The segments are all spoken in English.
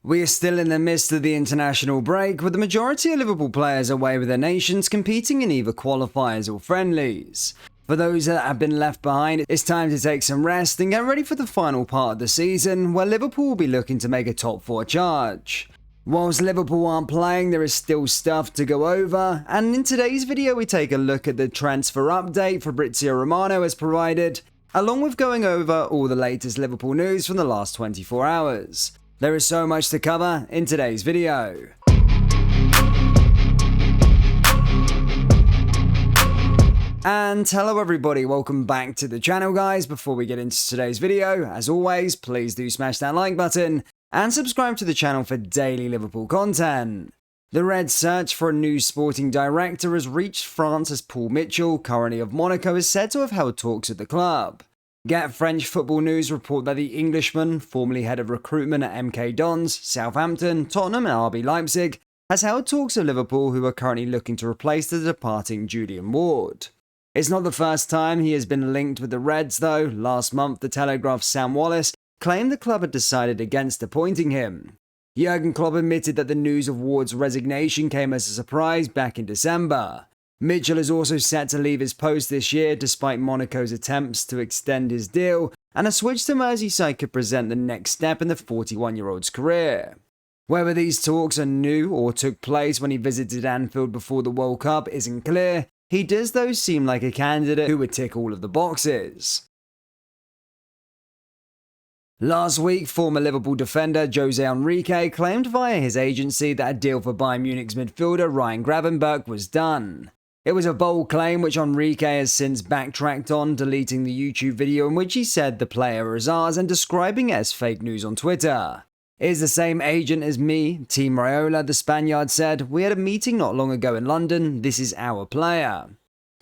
We are still in the midst of the international break, with the majority of Liverpool players away with their nations competing in either qualifiers or friendlies. For those that have been left behind, it's time to take some rest and get ready for the final part of the season, where Liverpool will be looking to make a top 4 charge. Whilst Liverpool aren't playing, there is still stuff to go over, and in today's video we take a look at the transfer update Fabrizio Romano has provided, along with going over all the latest Liverpool news from the last 24 hours. There is so much to cover in today's video. And hello everybody, welcome back to the channel guys. Before we get into today's video, as always, please do smash that like button and subscribe to the channel for daily Liverpool content. The Reds' search for a new sporting director has reached France as Paul Mitchell, currently of Monaco, is said to have held talks with the club. Get French Football News report that the Englishman, formerly head of recruitment at MK Dons, Southampton, Tottenham and RB Leipzig, has held talks with Liverpool, who are currently looking to replace the departing Julian Ward. It's not the first time he has been linked with the Reds though. Last month, the Telegraph's Sam Wallace claimed the club had decided against appointing him. Jurgen Klopp admitted that the news of Ward's resignation came as a surprise back in December. Mitchell is also set to leave his post this year despite Monaco's attempts to extend his deal, and a switch to Merseyside could present the next step in the 41-year-old's career. Whether these talks are new or took place when he visited Anfield before the World Cup isn't clear. He does though seem like a candidate who would tick all of the boxes. Last week, former Liverpool defender Jose Enrique claimed via his agency that a deal for Bayern Munich's midfielder Ryan Gravenberch was done. It was a bold claim which Enrique has since backtracked on, deleting the YouTube video in which he said the player is ours and describing it as fake news on Twitter. It is the same agent as me, Team Raiola, the Spaniard said. We had a meeting not long ago in London, this is our player.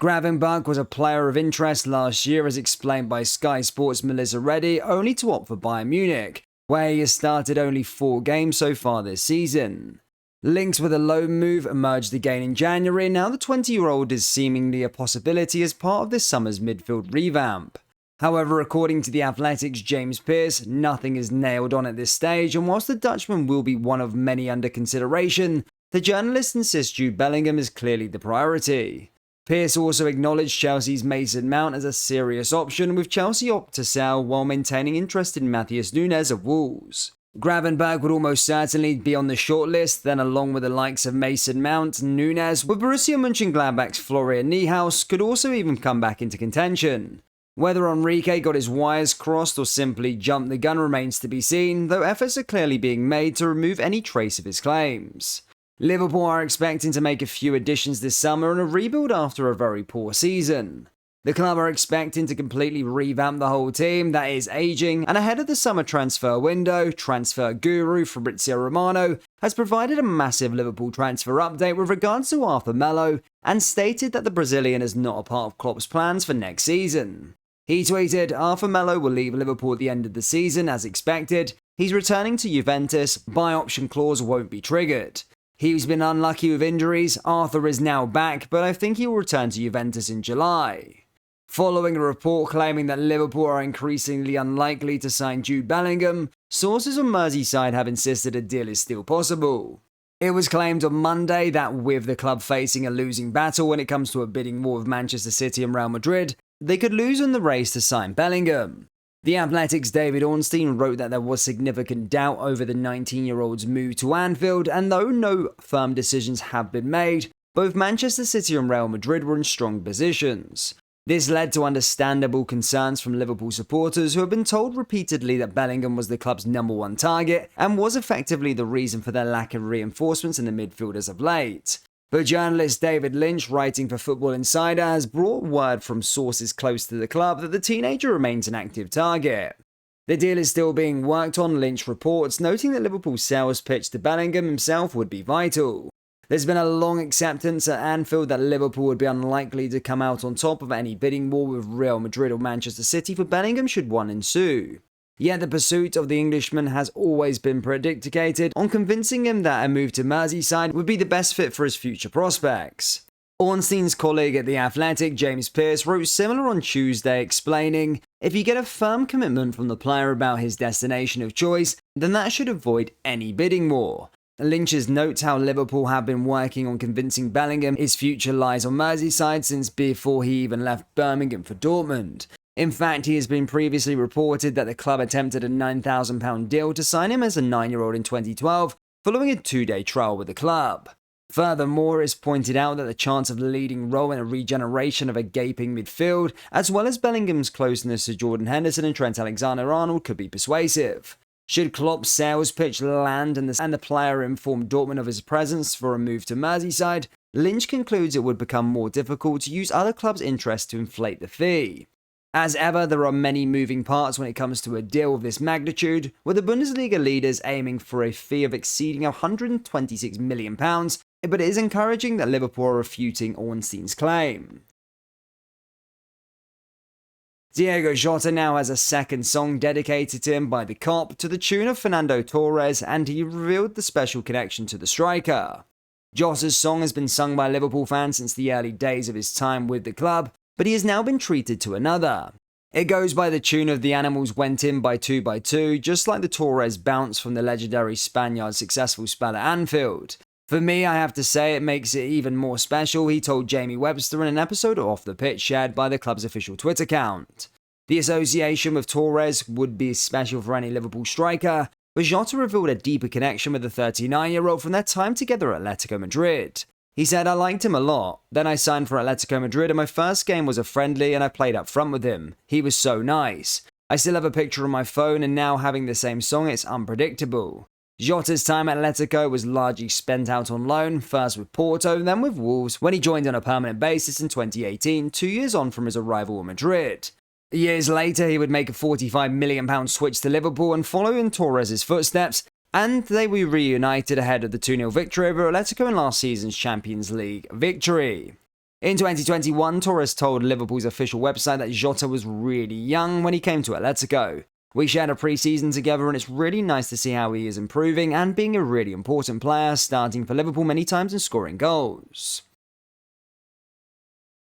Gravenberch was a player of interest last year as explained by Sky Sports' Melissa Reddy, only to opt for Bayern Munich, where he has started only 4 games so far this season. Links with a loan move emerged again in January, and now the 20-year-old is seemingly a possibility as part of this summer's midfield revamp. However, according to The Athletic's James Pearce, nothing is nailed on at this stage, and whilst the Dutchman will be one of many under consideration, the journalist insists Jude Bellingham is clearly the priority. Pearce also acknowledged Chelsea's Mason Mount as a serious option, with Chelsea opt to sell while maintaining interest in Matheus Nunes of Wolves. Gravenberch would almost certainly be on the shortlist, then along with the likes of Mason Mount and Nunes, with Borussia Mönchengladbach's Florian Neuhaus could also even come back into contention. Whether Enrique got his wires crossed or simply jumped the gun remains to be seen, though efforts are clearly being made to remove any trace of his claims. Liverpool are expecting to make a few additions this summer and a rebuild after a very poor season. The club are expecting to completely revamp the whole team that is aging, and ahead of the summer transfer window, transfer guru Fabrizio Romano has provided a massive Liverpool transfer update with regards to Arthur Melo and stated that the Brazilian is not a part of Klopp's plans for next season. He tweeted, Arthur Melo will leave Liverpool at the end of the season as expected. He's returning to Juventus, buy option clause won't be triggered. He's been unlucky with injuries, Arthur is now back, but I think he will return to Juventus in July. Following a report claiming that Liverpool are increasingly unlikely to sign Jude Bellingham, sources on Merseyside have insisted a deal is still possible. It was claimed on Monday that with the club facing a losing battle when it comes to a bidding war with Manchester City and Real Madrid, they could lose in the race to sign Bellingham. The Athletic's David Ornstein wrote that there was significant doubt over the 19-year-old's move to Anfield, and though no firm decisions have been made, both Manchester City and Real Madrid were in strong positions. This led to understandable concerns from Liverpool supporters who have been told repeatedly that Bellingham was the club's #1 target and was effectively the reason for their lack of reinforcements in the midfield as of late. But journalist David Lynch, writing for Football Insider, has brought word from sources close to the club that the teenager remains an active target. The deal is still being worked on, Lynch reports, noting that Liverpool's sales pitch to Bellingham himself would be vital. There's been a long acceptance at Anfield that Liverpool would be unlikely to come out on top of any bidding war with Real Madrid or Manchester City for Bellingham should one ensue. Yet the pursuit of the Englishman has always been predicated on convincing him that a move to Merseyside would be the best fit for his future prospects. Ornstein's colleague at The Athletic, James Pearce, wrote similar on Tuesday, explaining, "If you get a firm commitment from the player about his destination of choice, then that should avoid any bidding war." Lynch's notes how Liverpool have been working on convincing Bellingham his future lies on Merseyside since before he even left Birmingham for Dortmund. In fact, he has been previously reported that the club attempted a £9,000 deal to sign him as a 9-year-old in 2012, following a 2-day trial with the club. Furthermore, it's pointed out that the chance of the leading role in a regeneration of a gaping midfield, as well as Bellingham's closeness to Jordan Henderson and Trent Alexander-Arnold, could be persuasive. Should Klopp's sales pitch land and the player inform Dortmund of his presence for a move to Merseyside, Lynch concludes it would become more difficult to use other clubs' interests to inflate the fee. As ever, there are many moving parts when it comes to a deal of this magnitude, with the Bundesliga leaders aiming for a fee of exceeding £126 million, but it is encouraging that Liverpool are refuting Ornstein's claim. Diego Jota now has a second song dedicated to him by the Kop to the tune of Fernando Torres, and he revealed the special connection to the striker. Jota's song has been sung by Liverpool fans since the early days of his time with the club, but he has now been treated to another. It goes by the tune of The Animals Went In by 2x2, just like the Torres bounce from the legendary Spaniard's successful spell at Anfield. For me, I have to say it makes it even more special, he told Jamie Webster in an episode of Off the Pitch shared by the club's official Twitter account. The association with Torres would be special for any Liverpool striker, but Jota revealed a deeper connection with the 39-year-old from their time together at Atletico Madrid. He said, "I liked him a lot. Then I signed for Atletico Madrid and my first game was a friendly and I played up front with him. He was so nice. I still have a picture on my phone and now having the same song, it's unpredictable." Jota's time at Atletico was largely spent out on loan, first with Porto, then with Wolves, when he joined on a permanent basis in 2018, 2 years on from his arrival at Madrid. Years later, he would make a £45 million switch to Liverpool and follow in Torres' footsteps, and they were reunited ahead of the 2-0 victory over Atletico in last season's Champions League victory. In 2021, Torres told Liverpool's official website that Jota was really young when he came to Atletico. "We shared a pre-season together and it's really nice to see how he is improving and being a really important player, starting for Liverpool many times and scoring goals."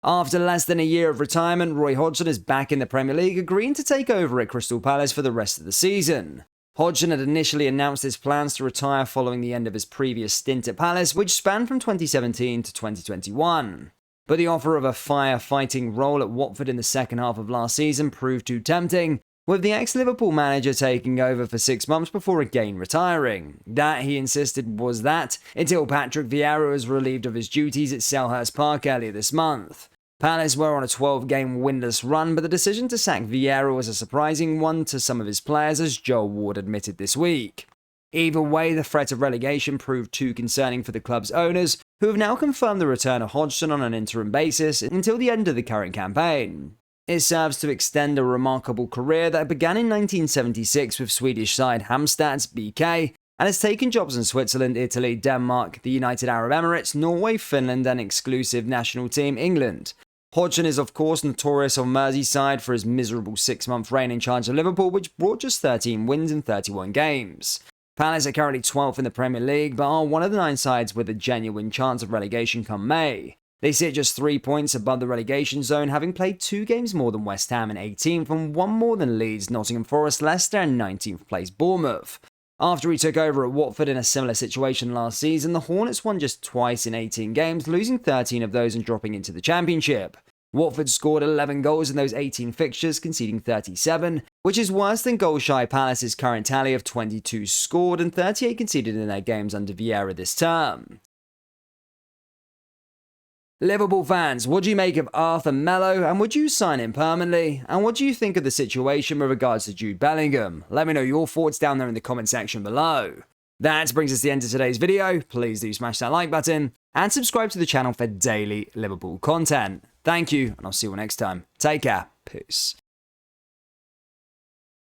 After less than a year of retirement, Roy Hodgson is back in the Premier League, agreeing to take over at Crystal Palace for the rest of the season. Hodgson had initially announced his plans to retire following the end of his previous stint at Palace, which spanned from 2017 to 2021. But the offer of a firefighting role at Watford in the second half of last season proved too tempting, with the ex-Liverpool manager taking over for 6 months before again retiring. That, he insisted, was that, until Patrick Vieira was relieved of his duties at Selhurst Park earlier this month. Palace were on a 12-game winless run, but the decision to sack Vieira was a surprising one to some of his players, as Joel Ward admitted this week. Either way, the threat of relegation proved too concerning for the club's owners, who have now confirmed the return of Hodgson on an interim basis until the end of the current campaign. It serves to extend a remarkable career that began in 1976 with Swedish side Halmstad's BK, and has taken jobs in Switzerland, Italy, Denmark, the United Arab Emirates, Norway, Finland, and exclusive national team England. Hodgson is of course notorious on Merseyside for his miserable 6-month reign in charge of Liverpool, which brought just 13 wins in 31 games. Palace are currently 12th in the Premier League, but are one of the 9 sides with a genuine chance of relegation come May. They sit just 3 points above the relegation zone, having played 2 games more than West Ham in 18th and 1 more than Leeds, Nottingham Forest, Leicester, and 19th place Bournemouth. After he took over at Watford in a similar situation last season, the Hornets won just twice in 18 games, losing 13 of those and dropping into the Championship. Watford scored 11 goals in those 18 fixtures, conceding 37, which is worse than goal-shy Palace's current tally of 22 scored and 38 conceded in their games under Vieira this term. Liverpool fans, what do you make of Arthur Melo, and would you sign him permanently? And what do you think of the situation with regards to Jude Bellingham? Let me know your thoughts down there in the comment section below. That brings us to the end of today's video. Please do smash that like button and subscribe to the channel for daily Liverpool content. Thank you, and I'll see you all next time. Take care. Peace.